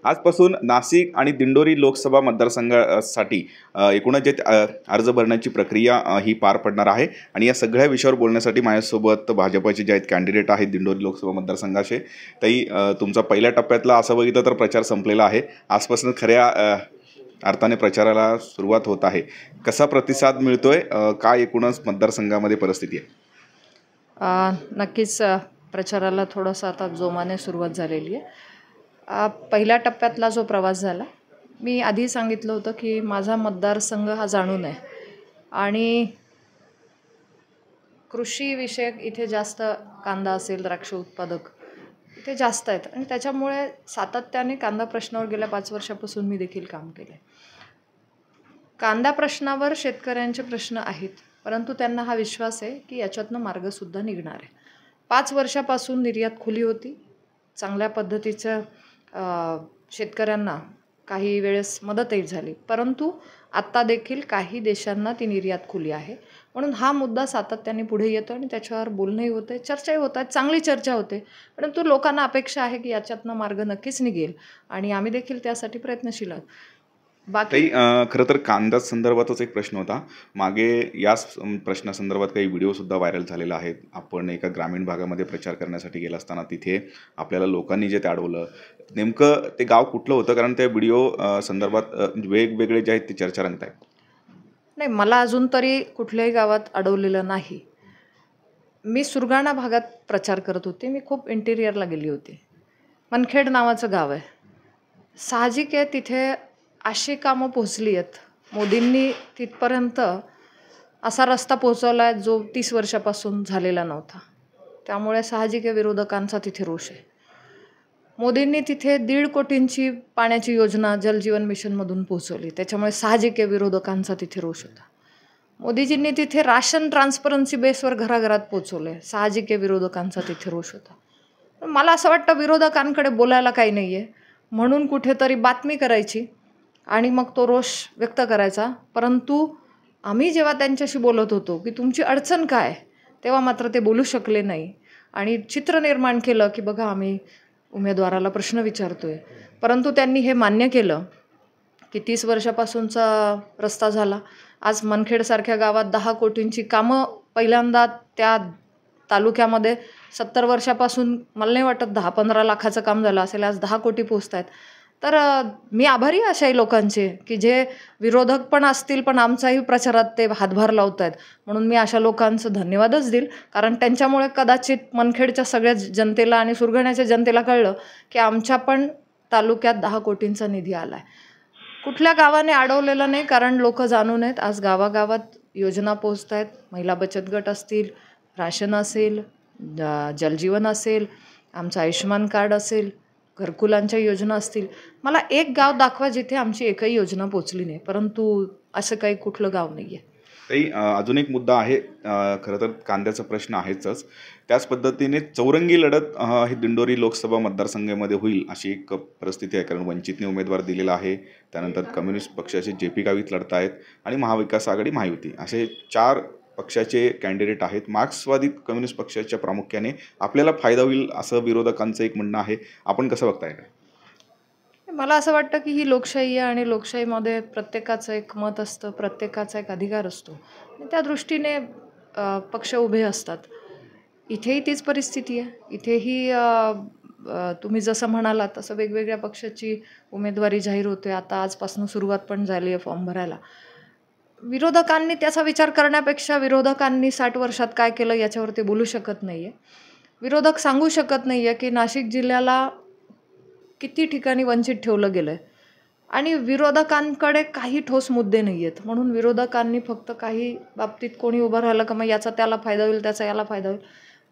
आजपासून नाशिक आणि दिंडोरी लोकसभा मतदारसंघासाठी एकूणच जे अर्ज भरण्याची प्रक्रिया ही पार पडणार आहे आणि या सगळ्या विषयावर बोलण्यासाठी माझ्यासोबत भाजपचे जे आहेत कॅन्डिडेट आहेत दिंडोरी लोकसभा मतदारसंघाचे. ताई, तुमचा पहिल्या टप्प्यातला असं बघितलं तर प्रचार संपलेला आहे. आजपासून खऱ्या अर्थाने प्रचाराला सुरुवात होत आहे. कसा प्रतिसाद मिळतोय, काय एकूणच मतदारसंघामध्ये परिस्थिती आहे? नक्कीच प्रचाराला थोडंसं आता जोमाने सुरुवात झालेली आहे. पहिल्या टप्प्यातला जो प्रवास झाला, मी आधी सांगितलं होतं की माझा मतदारसंघ हा जाणून आहे आणि कृषी विषयक इथे जास्त कांदा असेल, द्राक्ष उत्पादक इथे जास्त आहेत आणि त्याच्यामुळे सातत्याने कांदा प्रश्नावर गेल्या 5 वर्षापासून मी देखील काम केलं. कांदा प्रश्नावर शेतकऱ्यांचे प्रश्न आहेत, परंतु त्यांना हा विश्वास आहे की याच्यातनं मार्गसुद्धा निघणार आहे. 5 वर्षापासून निर्यात खुली होती. चांगल्या पद्धतीचं शेतकऱ्यांना काही वेळेस मदतही झाली, परंतु आत्ता देखील काही देशांना ती निर्यात खुली आहे. म्हणून हा मुद्दा सातत्याने पुढे येतो आणि त्याच्यावर बोलणंही होतं आहे, चर्चाही होत आहेत, चांगली चर्चा होते. परंतु लोकांना अपेक्षा आहे की याच्यातनं मार्ग नक्कीच निघेल आणि आम्ही देखील त्यासाठी प्रयत्नशील आहोत. बाकी खरं तर कांदा संदर्भातच एक प्रश्न होता. मागे याच प्रश्नासंदर्भात काही व्हिडिओसुद्धा व्हायरल झालेला आहे. आपण एका ग्रामीण भागामध्ये प्रचार करण्यासाठी गेला असताना तिथे आपल्याला लोकांनी जे ते अडवलं, नेमकं ते गाव कुठलं होतं? कारण त्या व्हिडिओ संदर्भात वेगवेगळे जे आहेत ते चर्चा रंगत आहेत. नाही, मला अजून तरी कुठल्याही गावात अडवलेलं नाही. मी सुरगाणा भागात प्रचार करत होते. मी खूप इंटिरियरला गेली होती. मनखेड नावाचं गाव आहे. साहजिक आहे तिथे अशी कामं पोचली आहेत. मोदींनी तिथपर्यंत असा रस्ता पोचवला आहे जो 30 वर्षापासून झालेला नव्हता. त्यामुळे साहजिक आहे विरोधकांचा तिथे रोष आहे. मोदींनी तिथे 1.5 कोटींची पाण्याची योजना जलजीवन मिशनमधून पोचवली, त्याच्यामुळे साहजिक आहे विरोधकांचा तिथे रोष होता. मोदीजींनी तिथे राशन ट्रान्सपरन्सी बेसवर घराघरात पोचवले, साहजिक आहे विरोधकांचा तिथे रोष होता. पण मला असं वाटतं विरोधकांकडे बोलायला काही नाही आहे, म्हणून कुठेतरी बातमी करायची आणि मग तो रोष व्यक्त करायचा. परंतु आम्ही जेव्हा त्यांच्याशी बोलत होतो की तुमची अडचण काय, तेव्हा मात्र ते बोलू शकले नाही आणि चित्र निर्माण केलं की बघा आम्ही उमेदवाराला प्रश्न विचारतोय. परंतु त्यांनी हे मान्य केलं की 30 वर्षापासूनचा रस्ता झाला. आज मनखेडसारख्या गावात 10 कोटींची कामं पहिल्यांदा त्या तालुक्यामध्ये 70 वर्षापासून मला नाही वाटत 10-15 लाखाचं काम झालं असेल, आज 10 कोटी पोचत आहेत. तर मी आभारी आहे अशाही लोकांचे की जे विरोधक पण असतील पण आमचाही प्रचारात ते हातभार लावत आहेत. म्हणून मी अशा लोकांचं धन्यवादच देईल, कारण त्यांच्यामुळे कदाचित मनखेडच्या सगळ्या जनतेला आणि सुरगाण्याच्या जनतेला कळलं की आमच्या पण तालुक्यात 10 कोटींचा निधी आला आहे. कुठल्या गावाने अडवलेलं नाही, कारण लोक जाणून आहेत. आज गावागावात योजना पोचत आहेत. महिला बचत गट असतील, राशन असेल, जलजीवन असेल, आमचं आयुष्यमान कार्ड असेल, घरकुलांच्या योजना असतील. मला एक गाव दाखवा जिथे आमची एकही योजना पोचली नाही, परंतु असं काही कुठलं गाव नाही आहे. ताई, अजून एक मुद्दा आहे. खरं तर कांद्याचा प्रश्न आहेच. त्याच पद्धतीने चौरंगी लढत ही दिंडोरी लोकसभा मतदारसंघामध्ये होईल अशी एक परिस्थिती आहे. कारण वंचितने उमेदवार दिलेला आहे, त्यानंतर कम्युनिस्ट पक्षाचे JP गावित लढत आहेत आणि महाविकास आघाडी महायुती असे 4 पक्षाचे कॅन्डिडेट आहेत. मार्क्सवादी कम्युनिस्ट पक्षाच्या प्रामुख्याने आपल्याला फायदा होईल असं विरोधकांचं एक म्हणणं आहे. आपण कसं बघताय? मला असं वाटतं की ही लोकशाही आहे आणि लोकशाहीमध्ये प्रत्येकाचं एक मत असतं, प्रत्येकाचा एक अधिकार असतो आणि त्या दृष्टीने पक्ष उभे असतात. इथेही तीच परिस्थिती आहे. इथेही तुम्ही जसं म्हणालात तसं वेगवेगळ्या पक्षाची उमेदवारी जाहीर होते. आता आजपासून सुरुवात पण झाली आहे फॉर्म भरायला. विरोधकांनी त्याचा विचार करण्यापेक्षा विरोधकांनी 60 वर्षात काय केलं याच्यावर ते बोलू शकत नाही आहे. विरोधक सांगू शकत नाही आहे की नाशिक जिल्ह्याला किती ठिकाणी वंचित ठेवलं गेलं आहे आणि विरोधकांकडे काही ठोस मुद्दे नाही आहेत. म्हणून विरोधकांनी फक्त काही बाबतीत कोणी उभं राहिलं का मग याचा त्याला फायदा होईल, त्याचा याला फायदा होईल.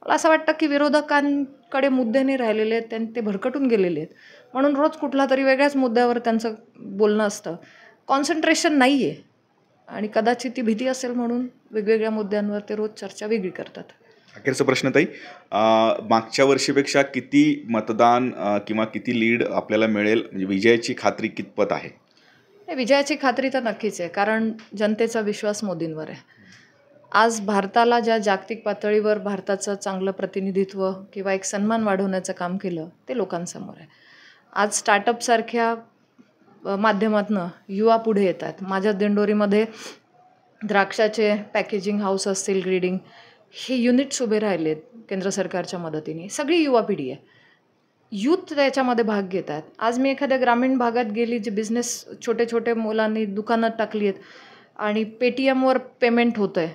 मला असं वाटतं की विरोधकांकडे मुद्दे नाही राहिलेले आहेत, ते भरकटून गेलेले आहेत. म्हणून रोज कुठला तरी वेगळ्याच मुद्द्यावर त्यांचं बोलणं असतं. कॉन्सन्ट्रेशन नाही आहे आणि कदाचित ती भीती असेल म्हणून वेगवेगळ्या मुद्द्यांवर ते रोज चर्चा वेगळी करतात. अखेरचा प्रश्न ताई, मागच्या वर्षीपेक्षा किती मतदान किंवा किती लीड आपल्याला मिळेल, म्हणजे विजयाची खात्री कितपत आहे? विजयाची खात्री तर नक्कीच आहे, कारण जनतेचा विश्वास मोदींवर आहे. आज भारताला ज्या जागतिक पातळीवर भारताचं चांगलं प्रतिनिधित्व किंवा एक सन्मान वाढवण्याचं काम केलं ते लोकांसमोर आहे. आज स्टार्टअपसारख्या माध्यमातून युवा पुढे येत आहेत. माझ्या दिंडोरीमध्ये द्राक्षाचे पॅकेजिंग हाऊस असतील, ग्रेडिंग, हे युनिट्स उभे राहिलेत केंद्र सरकारच्या मदतीने. सगळी युवा पिढी आहे, यूथ त्याच्यामध्ये भाग घेत आहेत. आज मी एखाद्या ग्रामीण भागात गेली, जे बिझनेस छोटे छोटे मुलांनी दुकानात टाकली आहेत आणि पेटीएमवर पेमेंट होतं आहे,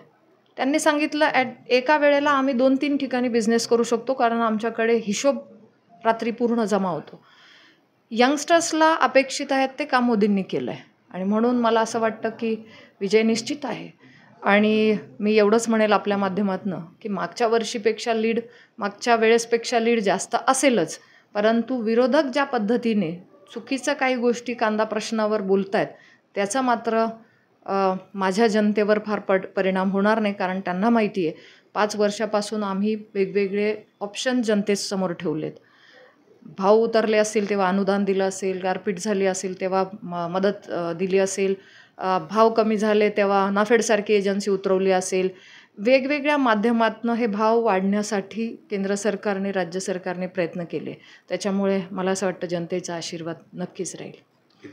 त्यांनी सांगितलं एका वेळेला आम्ही 2-3 ठिकाणी बिझनेस करू शकतो, कारण आमच्याकडे हिशोब रात्री पूर्ण जमा होतो. यंगस्टर्सला अपेक्षित आहेत ते काम मोदींनी केलं आहे आणि म्हणून मला असं वाटतं की विजय निश्चित आहे. आणि मी एवढंच म्हणेल आपल्या माध्यमातून की मागच्या वेळेसपेक्षा लीड जास्त असेलच, परंतु विरोधक ज्या पद्धतीने चुकीचं काही गोष्टी कांदा प्रश्नावर बोलत आहेत त्याचा मात्र माझ्या जनतेवर फार परिणाम होणार नाही, कारण त्यांना माहिती आहे 5 वर्षापासून आम्ही वेगवेगळे ऑप्शन जनतेसमोर ठेवलेत. भाव उतरले असतील तेव्हा अनुदान दिलं असेल, गारपीट झाली असेल तेव्हा मदत दिली असेल, भाव कमी झाले तेव्हा नाफेडसारखी एजन्सी उतरवली असेल. वेगवेगळ्या माध्यमातून हे भाव वाढण्यासाठी केंद्र सरकारने, राज्य सरकारने प्रयत्न केले. त्याच्यामुळे मला असं वाटतं जनतेचा आशीर्वाद नक्कीच राहील.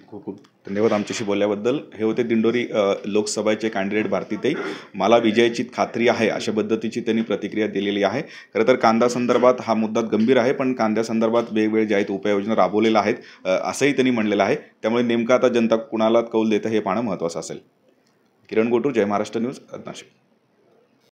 खूप खूप धन्यवाद आमच्याशी बोलल्याबद्दल. हे होते दिंडोरी लोकसभेचे कॅन्डिडेट भारतीताई. मला विजयाची खात्री आहे अशा पद्धतीची त्यांनी प्रतिक्रिया दिलेली आहे. खरं तर कांदा संदर्भात हा मुद्दा गंभीर आहे, पण कांद्यासंदर्भात वेगवेगळे ज्या आहेत उपाययोजना राबवलेल्या आहेत असंही त्यांनी म्हणलेलं आहे. त्यामुळे नेमकं आता जनता कुणाला कौल देतं हे पाहणं महत्त्वाचं असेल. किरण गोटूर, जय महाराष्ट्र न्यूज, नाशिक.